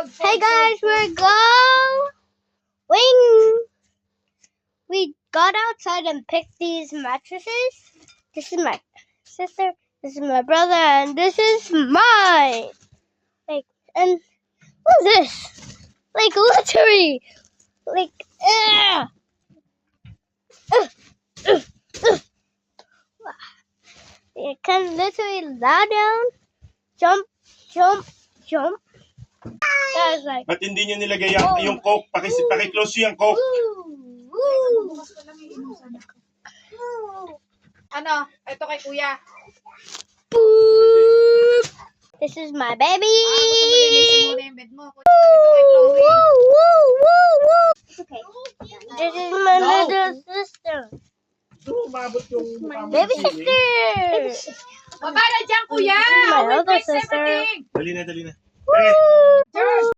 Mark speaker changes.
Speaker 1: Hey guys, we're going. We got outside and picked these mattresses. This is my sister, this is my brother, and this is mine. And what's this? Literally, uh, you can literally lie down, jump. That's like.
Speaker 2: Ba't hindi nyo nilagay yung Coke? Paki-close yung Coke.
Speaker 3: Ano? Ito kay kuya.
Speaker 1: Boop. This is my baby.
Speaker 3: Gusto mo linisin muna yung bed mo. Ito kay Chloe.
Speaker 1: Okay. This is my little sister.
Speaker 2: Umabot yung
Speaker 1: Baby sister.
Speaker 3: Baba na dyan, kuya!
Speaker 1: My
Speaker 3: Wait,
Speaker 1: other
Speaker 3: wait,
Speaker 1: sister.
Speaker 3: everything!
Speaker 2: Dali na.
Speaker 1: Woo.
Speaker 3: George!